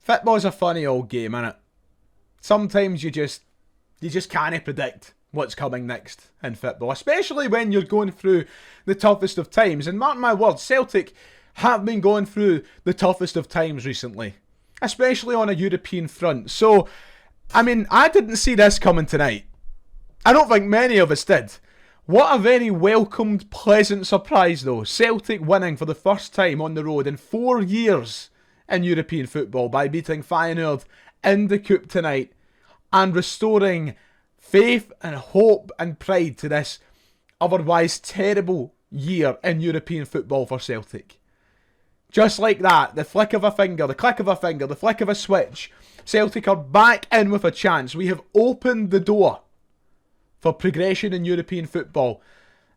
Football's a funny old game, innit? Sometimes you just can't predict what's coming next in football, especially when you're going through the toughest of times. And mark my words, Celtic have been going through the toughest of times recently, especially on a European front. So, I mean, I didn't see this coming tonight. I don't think many of us did. What a very welcomed, pleasant surprise though. Celtic winning for the first time on the road in 4 years in European football by beating Feyenoord in the Coupe tonight and restoring faith and hope and pride to this otherwise terrible year in European football for Celtic. Just like that, the flick of a finger, the click of a finger, the flick of a switch, Celtic are back in with a chance. We have opened the door for progression in European football.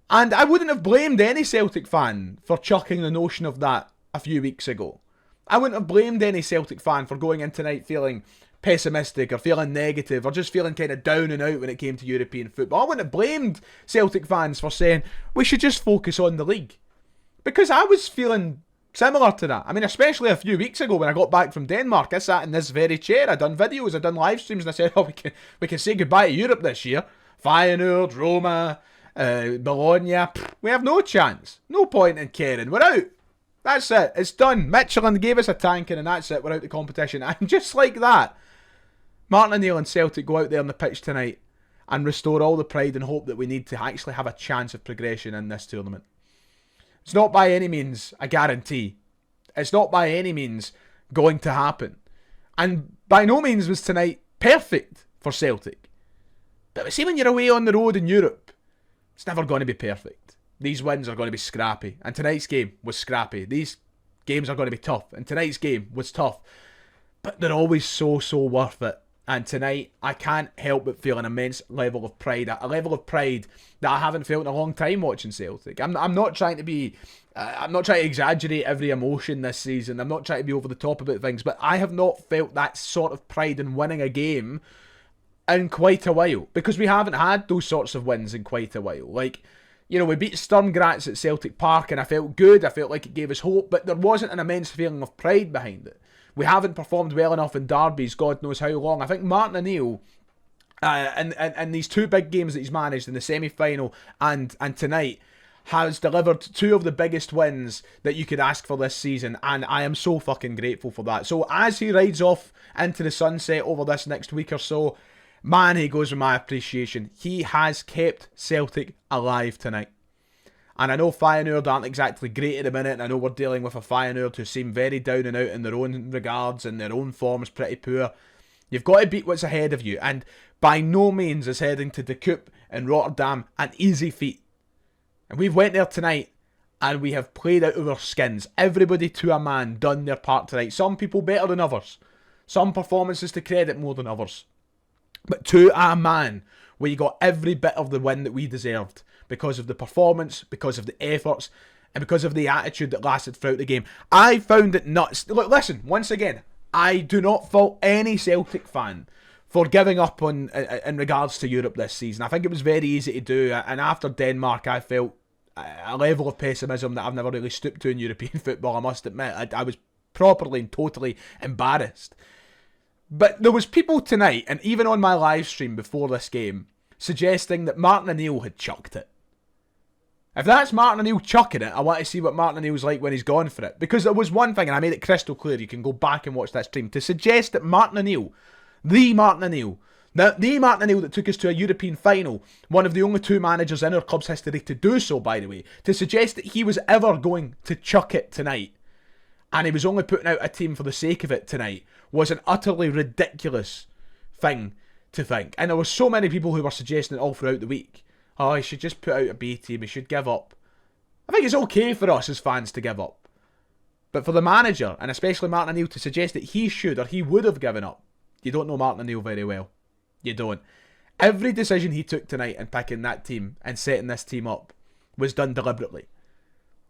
And I wouldn't have blamed any Celtic fan for chucking the notion of that a few weeks ago. I wouldn't have blamed any Celtic fan for going in tonight feeling pessimistic or feeling negative or just feeling kind of down and out when it came to European football. I wouldn't have blamed Celtic fans for saying we should just focus on the league. Because I was feeling similar to that. I mean, especially a few weeks ago when I got back from Denmark, I sat in this very chair, I done videos, I done live streams, and I said, we can say goodbye to Europe this year. Feyenoord, Roma, Bologna, we have no chance. No point in caring. We're out. That's it. It's done. Michelin gave us a tanking and that's it. We're out the competition. And just like that, Martin O'Neill and Celtic go out there on the pitch tonight and restore all the pride and hope that we need to actually have a chance of progression in this tournament. It's not by any means a guarantee. It's not by any means going to happen. And by no means was tonight perfect for Celtic. But see, when you're away on the road in Europe, it's never going to be perfect. These wins are going to be scrappy. And tonight's game was scrappy. These games are going to be tough. And tonight's game was tough. But they're always so worth it. And tonight, I can't help but feel an immense level of pride. A level of pride that I haven't felt in a long time watching Celtic. I'm not trying to be... I'm not trying to exaggerate every emotion this season. I'm not trying to be over the top about things. But I have not felt that sort of pride in winning a game in quite a while. Because we haven't had those sorts of wins in quite a while. Like, you know, we beat Sturm Graz at Celtic Park and I felt good. I felt like it gave us hope. But there wasn't an immense feeling of pride behind it. We haven't performed well enough in derbies, God knows how long. I think Martin O'Neill, in these two big games that he's managed in the semi-final and tonight, has delivered two of the biggest wins that you could ask for this season, and I am so fucking grateful for that. So as he rides off into the sunset over this next week or so, man, he goes with my appreciation. He has kept Celtic alive tonight. And I know Feyenoord aren't exactly great at the minute, and I know we're dealing with a Feyenoord who seem very down and out in their own regards, and their own form is pretty poor. You've got to beat what's ahead of you, and by no means is heading to the Coupe in Rotterdam an easy feat. And we've went there tonight, and we have played out of our skins. Everybody to a man done their part tonight. Some people better than others. Some performances to credit more than others. But to a man, we got every bit of the win that we deserved. Because of the performance, because of the efforts, and because of the attitude that lasted throughout the game. I found it nuts. Look, listen, once again, I do not fault any Celtic fan for giving up on in regards to Europe this season. I think it was very easy to do, and after Denmark, I felt a level of pessimism that I've never really stooped to in European football, I must admit. I was properly and totally embarrassed. But there was people tonight, and even on my live stream before this game, suggesting that Martin O'Neill had chucked it. If that's Martin O'Neill chucking it, I want to see what Martin O'Neill's like when he's gone for it. Because there was one thing, and I made it crystal clear, you can go back and watch that stream, to suggest that Martin O'Neill, the Martin O'Neill that took us to a European final, one of the only two managers in our club's history to do so, by the way, to suggest that he was ever going to chuck it tonight, and he was only putting out a team for the sake of it tonight, was an utterly ridiculous thing to think. And there were so many people who were suggesting it all throughout the week. Oh, he should just put out a B team, he should give up. I think it's okay for us as fans to give up. But for the manager, and especially Martin O'Neill, to suggest that he should or he would have given up, you don't know Martin O'Neill very well. You don't. Every decision he took tonight in picking that team and setting this team up was done deliberately.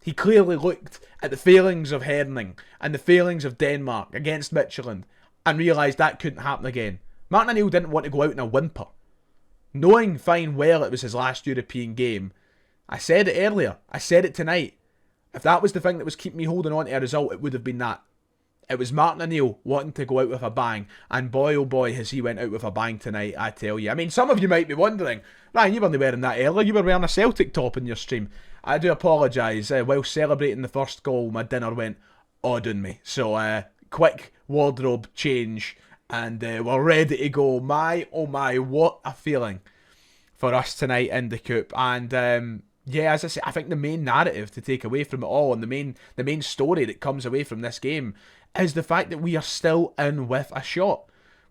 He clearly looked at the failings of Herning and the failings of Denmark against Michelin and realised that couldn't happen again. Martin O'Neill didn't want to go out in a whimper. Knowing fine well it was his last European game, I said it earlier, I said it tonight. If that was the thing that was keeping me holding on to a result, it would have been that. It was Martin O'Neill wanting to go out with a bang, and boy oh boy has he went out with a bang tonight, I tell you. I mean, some of you might be wondering, Ryan, you weren't wearing that earlier, you were wearing a Celtic top in your stream. I do apologise, while celebrating the first goal, my dinner went odd on me. So, quick wardrobe change, and we're ready to go. My, oh my, what a feeling for us tonight in the Coupe. And yeah, as I say, I think the main narrative to take away from it all, and the main story that comes away from this game, is the fact that we are still in with a shot.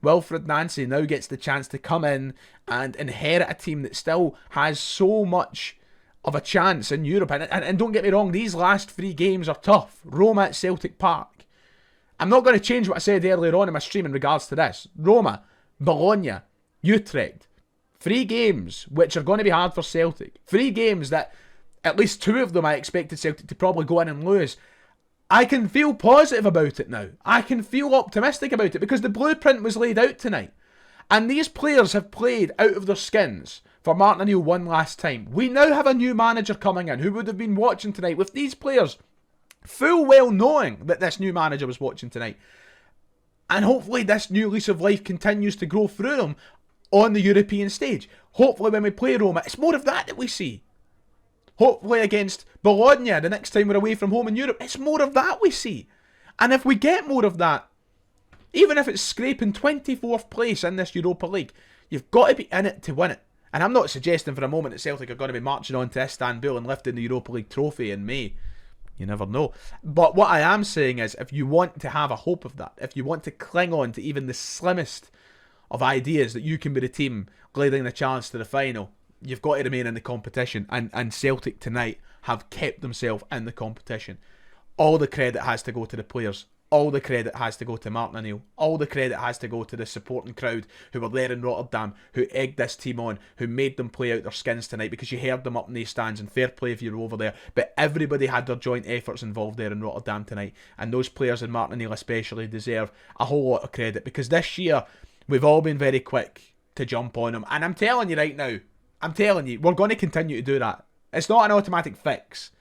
Wilfred Nancy now gets the chance to come in and inherit a team that still has so much of a chance in Europe. And don't get me wrong, these last 3 games are tough. Roma at Celtic Park. I'm not going to change what I said earlier on in my stream in regards to this. Roma, Bologna, Utrecht. 3 games which are going to be hard for Celtic. 3 games that at least 2 of them I expected Celtic to probably go in and lose. I can feel positive about it now. I can feel optimistic about it because the blueprint was laid out tonight. And these players have played out of their skins for Martin O'Neill one last time. We now have a new manager coming in who would have been watching tonight with these players full well knowing that this new manager was watching tonight. And hopefully this new lease of life continues to grow through them on the European stage. Hopefully when we play Roma, it's more of that we see. Hopefully against Bologna the next time we're away from home in Europe, it's more of that we see. And if we get more of that, even if it's scraping 24th place in this Europa League, you've got to be in it to win it. And I'm not suggesting for a moment that Celtic are going to be marching on to Istanbul and lifting the Europa League trophy in May. You never know. But what I am saying is, if you want to have a hope of that, if you want to cling on to even the slimmest of ideas that you can be the team leading the chance to the final, you've got to remain in the competition. And Celtic tonight have kept themselves in the competition. All the credit has to go to the players. All the credit has to go to Martin O'Neill. All the credit has to go to the supporting crowd who were there in Rotterdam, who egged this team on, who made them play out their skins tonight, because you heard them up in these stands, and fair play if you were over there. But everybody had their joint efforts involved there in Rotterdam tonight. And those players, and Martin O'Neill especially, deserve a whole lot of credit, because this year we've all been very quick to jump on them. And I'm telling you right now, we're going to continue to do that. It's not an automatic fix.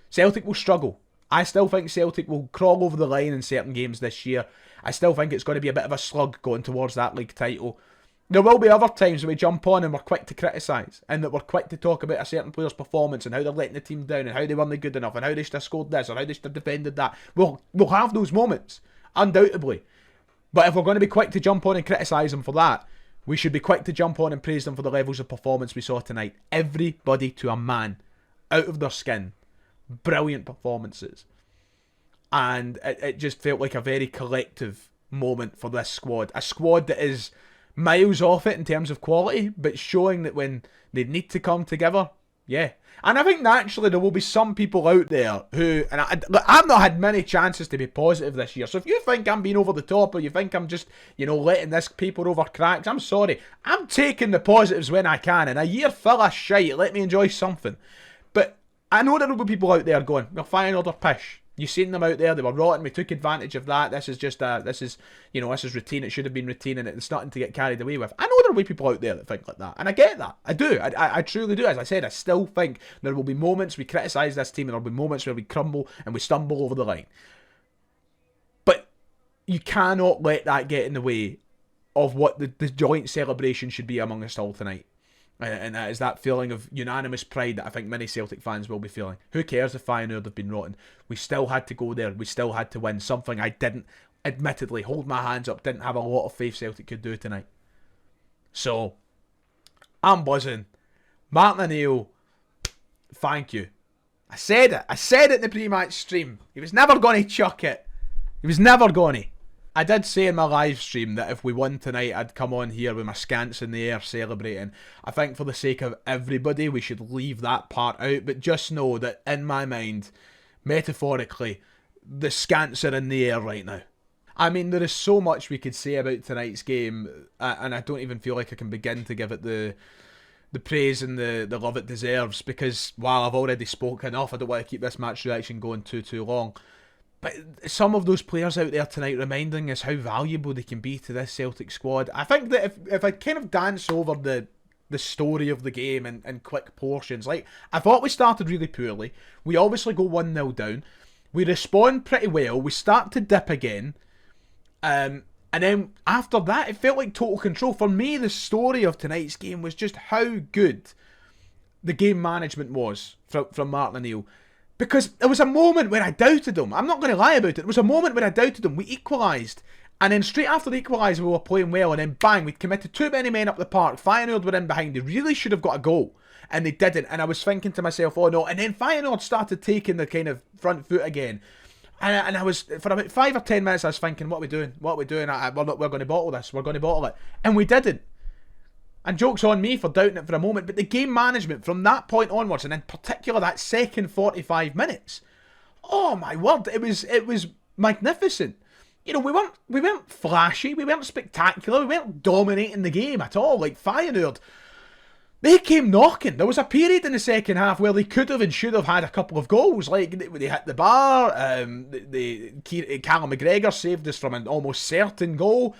Celtic will struggle. I still think Celtic will crawl over the line in certain games this year. I still think it's going to be a bit of a slug going towards that league title. There will be other times when we jump on and we're quick to criticise, and that we're quick to talk about a certain player's performance and how they're letting the team down and how they weren't good enough and how they should have scored this or how they should have defended that. We'll have those moments, undoubtedly. But if we're going to be quick to jump on and criticise them for that, we should be quick to jump on and praise them for the levels of performance we saw tonight. Everybody to a man, out of their skin. Brilliant performances. And it just felt like a very collective moment for this squad. A squad that is miles off it in terms of quality, but showing that when they need to come together, yeah. And I think naturally there will be some people out there who, and I've not had many chances to be positive this year, so if you think I'm being over the top, or you think I'm just, letting this paper over cracks, I'm sorry. I'm taking the positives when I can. In a year full of shite, let me enjoy something. But I know there will be people out there going, well, Feyenoord are pish. You've seen them out there, they were rotten, we took advantage of that, this is routine, it should have been routine, and it's nothing to get carried away with. I know there will be people out there that think like that, and I get that, I do, I truly do. As I said, I still think there will be moments we criticise this team, and there will be moments where we crumble and we stumble over the line. But you cannot let that get in the way of what the joint celebration should be among us all tonight. And that is that feeling of unanimous pride that I think many Celtic fans will be feeling. Who cares if Feyenoord have been rotten? We still had to go there. We still had to win. Something I didn't, admittedly, hold my hands up, didn't have a lot of faith Celtic could do tonight. So, I'm buzzing. Martin O'Neill, thank you. I said it in the pre-match stream. He was never going to chuck it. He was never going to. I did say in my live stream that if we won tonight, I'd come on here with my scants in the air celebrating. I think for the sake of everybody, we should leave that part out. But just know that in my mind, metaphorically, the scants are in the air right now. I mean, there is so much we could say about tonight's game, and I don't even feel like I can begin to give it the praise and the love it deserves, because while I've already spoken enough, I don't want to keep this match reaction going too long. But some of those players out there tonight reminding us how valuable they can be to this Celtic squad. I think that if I kind of dance over the story of the game in quick portions, like, I thought we started really poorly. We obviously go 1-0 down. We respond pretty well. We start to dip again. And then after that, it felt like total control. For me, the story of tonight's game was just how good the game management was from Martin O'Neill. Because there was a moment where I doubted him. I'm not going to lie about it. There was a moment where I doubted him. We equalised. And then straight after the equaliser, we were playing well. And then bang, we'd committed too many men up the park. Feyenoord were in behind. They really should have got a goal. And they didn't. And I was thinking to myself, oh no. And then Feyenoord started taking the kind of front foot again. And I was, for about 5 or 10 minutes, I was thinking, what are we doing? What are we doing? We're going to bottle this. We're going to bottle it. And we didn't. And joke's on me for doubting it for a moment, but the game management from that point onwards, and in particular that second 45 minutes, oh my word, it was magnificent. You know, we weren't flashy, we weren't spectacular, we weren't dominating the game at all. Like Feyenoord, they came knocking. There was a period in the second half where they could have and should have had a couple of goals. Like they hit the bar. Callum McGregor saved us from an almost certain goal.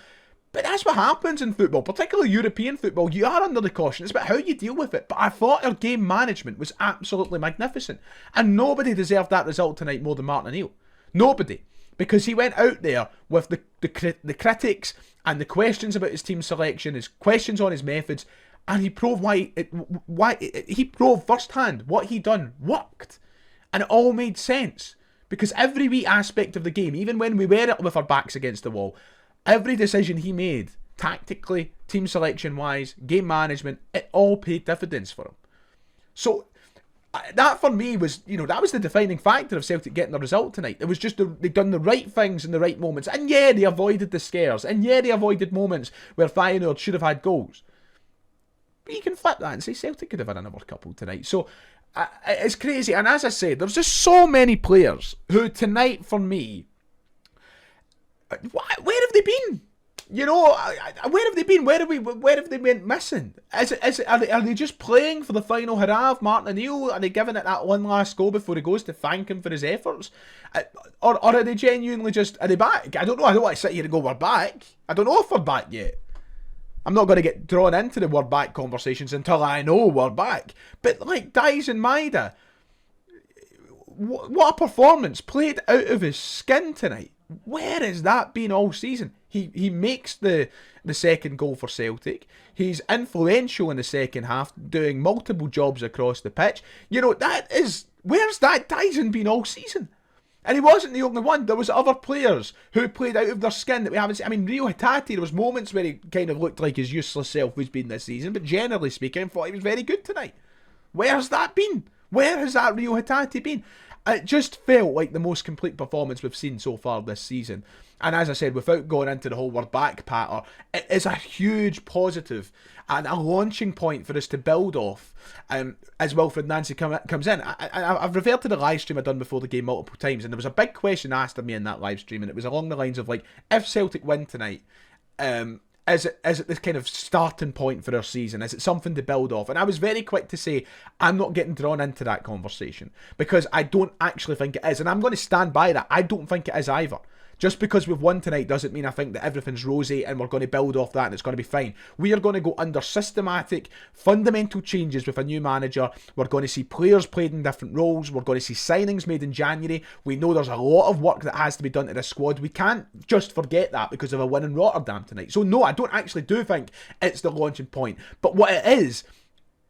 But that's what happens in football, particularly European football. You are under the caution. It's about how you deal with it. But I thought our game management was absolutely magnificent. And nobody deserved that result tonight more than Martin O'Neill. Nobody. Because he went out there with the critics and the questions about his team selection, his questions on his methods, and he proved he proved firsthand what he done worked. And it all made sense. Because every wee aspect of the game, even when we were with our backs against the wall, every decision he made, tactically, team selection-wise, game management, it all paid dividends for him. So, that for me was, that was the defining factor of Celtic getting the result tonight. It was just they'd done the right things in the right moments. And yeah, they avoided the scares. And yeah, they avoided moments where Feyenoord should have had goals. But you can flip that and say Celtic could have had another couple tonight. So, it's crazy. And as I said, there's just so many players who tonight, for me, where have they been? Where have they been? Where have they been missing? Are they just playing for the final hurrah of Martin O'Neill? Are they giving it that one last go before he goes to thank him for his efforts? Or are they genuinely are they back? I don't know. I don't want to sit here and go, we're back. I don't know if we're back yet. I'm not going to get drawn into the we're back conversations until I know we're back. But like Dies and Maida, what a performance. Played out of his skin tonight. Where has that been all season? He makes the second goal for Celtic. He's influential in the second half, doing multiple jobs across the pitch. Where's that Dyson been all season? And he wasn't the only one. There was other players who played out of their skin that we haven't seen. I mean, Rio Hatate, there was moments where he kind of looked like his useless self who's been this season, but generally speaking, I thought he was very good tonight. Where's that been? Where has that Rio Hatate been? It just felt like the most complete performance we've seen so far this season. And as I said, without going into the whole we're back patter, it is a huge positive and a launching point for us to build off as Wilfred Nancy comes in. I've referred to the live stream I've done before the game multiple times, and there was a big question asked of me in that live stream, and it was along the lines of, like, if Celtic win tonight, is it this kind of starting point for our season? Is it something to build off? And I was very quick to say, I'm not getting drawn into that conversation because I don't actually think it is. And I'm going to stand by that. I don't think it is either. Just because we've won tonight doesn't mean I think that everything's rosy and we're going to build off that and it's going to be fine. We are going to go under systematic, fundamental changes with a new manager. We're going to see players played in different roles. We're going to see signings made in January. We know there's a lot of work that has to be done to this squad. We can't just forget that because of a win in Rotterdam tonight. So no, I don't actually think it's the launching point. But what it is,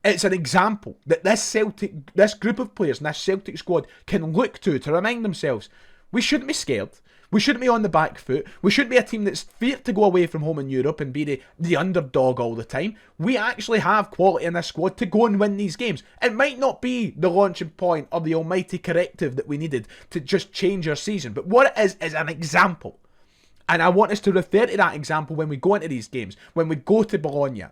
it's an example that this group of players and this Celtic squad can look to remind themselves, we shouldn't be scared. We shouldn't be on the back foot. We shouldn't be a team that's feared to go away from home in Europe and be the underdog all the time. We actually have quality in this squad to go and win these games. It might not be the launching point or the almighty corrective that we needed to just change our season, but what it is an example. And I want us to refer to that example when we go into these games, when we go to Bologna,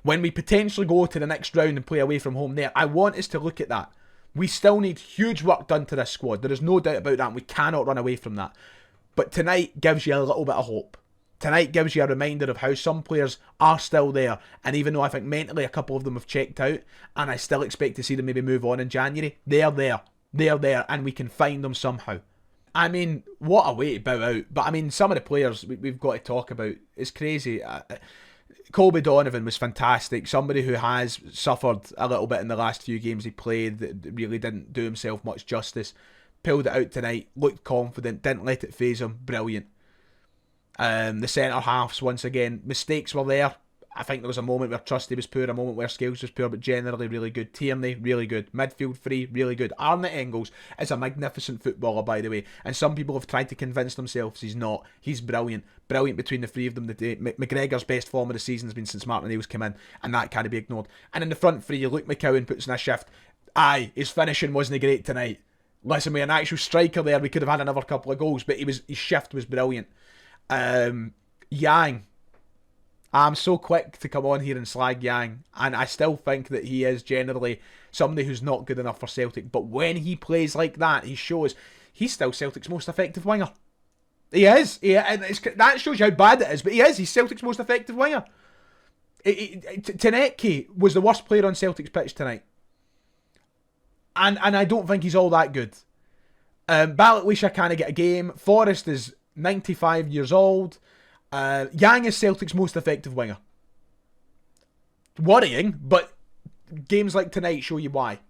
when we potentially go to the next round and play away from home there. I want us to look at that. We still need huge work done to this squad. There is no doubt about that, and we cannot run away from that. But tonight gives you a little bit of hope. Tonight gives you a reminder of how some players are still there. And even though I think mentally a couple of them have checked out, and I still expect to see them maybe move on in January, they're there. They're there, and we can find them somehow. I mean, what a way to bow out. But I mean, some of the players we've got to talk about is crazy. Colby Donovan was fantastic. Somebody who has suffered a little bit in the last few games he played, that really didn't do himself much justice. pulled it out tonight, looked confident, didn't let it faze him. Brilliant. The centre halves, once again, mistakes were there. I think there was a moment where Trusty was poor, a moment where Scales was poor, but generally really good. Tierney, really good. Midfield three, really good. Arne Engels is a magnificent footballer, by the way, and some people have tried to convince themselves he's not. He's brilliant. Brilliant between the three of them today. McGregor's best form of the season has been since Martin O'Neill's come in, and that can't be ignored. And in the front three, Luke McCowan puts in a shift. Aye, his finishing wasn't great tonight. Listen, with an actual striker there, we could have had another couple of goals, but his shift was brilliant. Yang. I'm so quick to come on here and slag Yang, and I still think that he is generally somebody who's not good enough for Celtic, but when he plays like that, he shows he's still Celtic's most effective winger. He is. And that shows you how bad it is, but he is. He's Celtic's most effective winger. Tanecki was the worst player on Celtic's pitch tonight. And I don't think he's all that good. Balikwisha can't get a game. Forrest is 95 years old. Yang is Celtic's most effective winger. Worrying, but games like tonight show you why.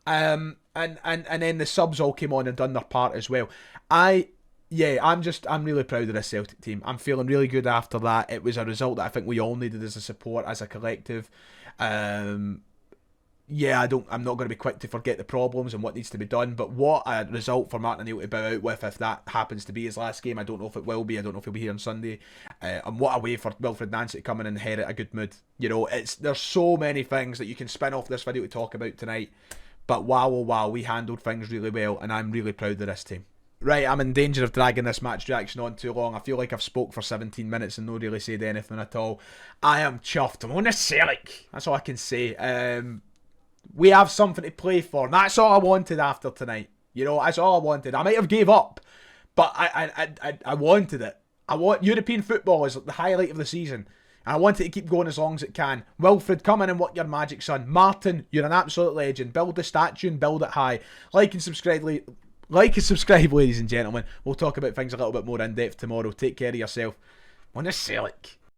And then the subs all came on and done their part as well. I'm really proud of this Celtic team. I'm feeling really good after that. It was a result that I think we all needed as a support, as a collective. I'm not going to be quick to forget the problems and what needs to be done, but what a result for Martin O'Neill to bow out with if that happens to be his last game. I don't know if it will be. I don't know if he'll be here on Sunday. And what a way for Wilfred Nancy to come in and inherit a good mood. You know, there's so many things that you can spin off this video to talk about tonight, but wow, we handled things really well, and I'm really proud of this team. Right, I'm in danger of dragging this match reaction on too long. I feel like I've spoke for 17 minutes and not really said anything at all. I am chuffed. I'm on a Celtic. That's all I can say. We have something to play for. And that's all I wanted after tonight. You know, that's all I wanted. I might have gave up, but I wanted it. I want European football is the highlight of the season. And I want it to keep going as long as it can. Wilfred, come in and work your magic, son. Martin, you're an absolute legend. Build the statue and build it high. Like and subscribe, ladies and gentlemen. We'll talk about things a little bit more in depth tomorrow. Take care of yourself. On a Celtic.